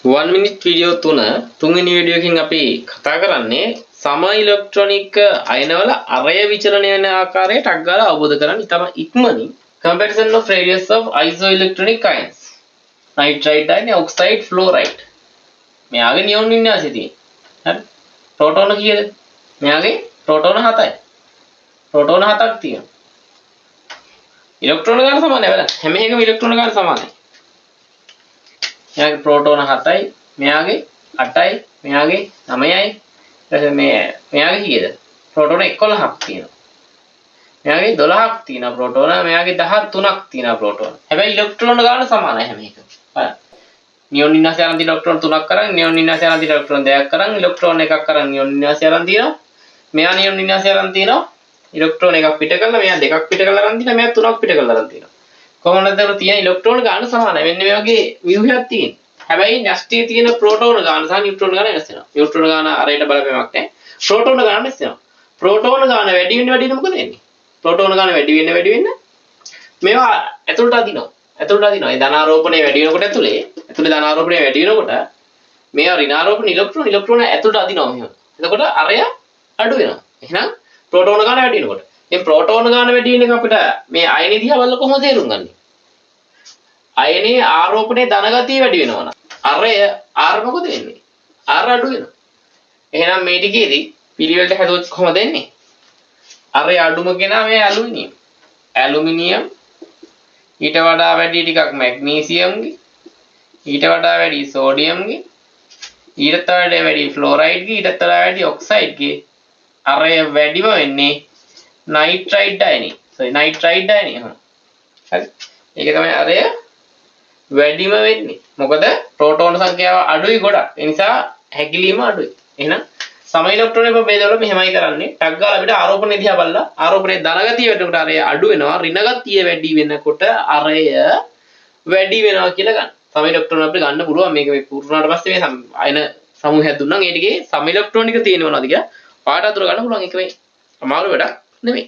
1 minute video තුන්වෙනි video එකකින් අපි කතා කරන්නේ සම ඉලෙක්ට්‍රොනික අයනවල අරය විචලනය වෙන ආකාරය ටක් ගාලා අවබෝධ කරගන්න ඉතාම ඉක්මනින් comparison of radius of isoelectronic ions nitride and oxide fluoride මෙයාගේ නියොන් වින්‍යාසය තියෙන්නේ හරි ප්‍රෝටෝන කීයද මෙයාගේ ප්‍රෝටෝන 7යි ප්‍රෝටෝන 7ක් තියෙනවා ඉලෙක්ට්‍රෝන ගන්න සමානයි බලන්න හැම එකම ඉලෙක්ට්‍රෝන ගන්න සමානයි මෙයාගේ ප්‍රෝටෝන 7යි මෙයාගේ 8යි මෙයාගේ 9යි ඊට මෙයාගේ කීයද ප්‍රෝටෝන 11ක් තියෙනවා මෙයාගේ 12ක් තියෙනවා ප්‍රෝටෝන මෙයාගේ 13ක් තියෙනවා ප්‍රෝටෝන හැබැයි ඉලෙක්ට්‍රෝන ගන්න සමානයි හැම එකම බලන්න නියොන් වින්‍යාසය අරන් තියෙන ඉලෙක්ට්‍රෝන 3ක් කරන් නියොන් වින්‍යාසය අරන් තියෙන ඉලෙක්ට්‍රෝන 2ක් කරන් ඉලෙක්ට්‍රෝන එකක් කරන් නියොන් වින්‍යාසය අරන් තියෙනවා මෙයා නියොන් වින්‍යාසය අරන් තියෙනවා ඉලෙක්ට්‍රෝන එකක් පිට කරලා මෙයා දෙකක් පිට කරලා අරන් තියෙනවා මෙයා තුනක් පිට කරලා අරන් තියෙනවා කොහොමද ඒක තියෙන ඉලෙක්ට්‍රෝන ගන්න සමානයි මෙන්න මේ වගේ ව්‍යුහයක් තියෙනවා හැබැයි නැස්ටි තියෙන ප්‍රෝටෝන ගාන සහ නියුට්‍රෝන ගාන වෙනස් වෙනවා. නියුට්‍රෝන ගාන අරයට බලපෑමක් නැහැ. ප්‍රෝටෝන ගාන වෙනස් වෙනවා. ප්‍රෝටෝන ගාන වැඩි වෙන මොකද වෙන්නේ? ප්‍රෝටෝන ගාන වැඩි වෙන්න මේවා ඇතුළට අදිනවා. ඒ ධනාරෝපණය වැඩි වෙනකොට ඇතුලේ ධනාරෝපණය වැඩි වෙනකොට මේවා ඍණාරෝපණ ඉලෙක්ට්‍රෝන ඇතුළට අදිනවා මෙහෙම. එතකොට අරය අඩු වෙනවා. එහෙනම් ප්‍රෝටෝන ගාන වැඩි වෙනකොට. මේ ප්‍රෝටෝන ගාන වැඩි වෙන එක අපිට මේ අයනි දිහා බලලා කොහොමද තේරුම් ගන්නේ? අයනේ ආරෝපණයේ ධන ගතිය වැඩි වෙනවා නම් අරය R මොකද වෙන්නේ? R අඩු වෙනවා. එහෙනම් මේ ටිකේදී පිළිවෙලට හැදුවොත් කොහොමද වෙන්නේ? අරය අඩුම කෙනා මේ ඇලුමිනියම්. ඇලුමිනියම් ඊට වඩා වැඩි ටිකක් මැග්නීසියම්ගේ ඊට වඩා වැඩි සෝඩියම්ගේ ඊට වඩා වැඩි ෆ්ලෝරයිඩ්ගේ ඊට වඩා වැඩි ඔක්සයිඩ්ගේ අරය වැඩිම වෙන්නේ නයිට්‍රයිඩ් අයනේ. නයිට්‍රයිඩ් අයනේ. හරි. ඒක තමයි අරය වැඩිම වෙන්නේ. මොකද ප්‍රෝටෝන සංඛ්‍යාව අඩුයි ගොඩක්. ඒ නිසා හැකිලිම අඩුයි. එහෙනම් සම ඉලෙක්ට්‍රෝන ප්‍රභේදවල මෙහෙමයි කරන්නේ. ටක් ගාලා අපිට ආරෝපණය දිහා බලලා ආරෝපණයේ ධන ගතිය වැඩිනකොට අරය අඩු වෙනවා. ඍණ ගතිය වැඩි වෙනකොට අරය වැඩි වෙනවා කියලා ගන්න. සම ඉලෙක්ට්‍රෝන අපිට ගන්න පුළුවන්. මේක මේ පුරුණාට පස්සේ මේ අයන සමූහයක් දුන්නා. ඒ ටිකේ සම ඉලෙක්ට්‍රෝනික තියෙනවද කියලා පාට අතුර ගන්න පුළුවන්. ඒක මේ අමාරු වැඩක් නෙමෙයි.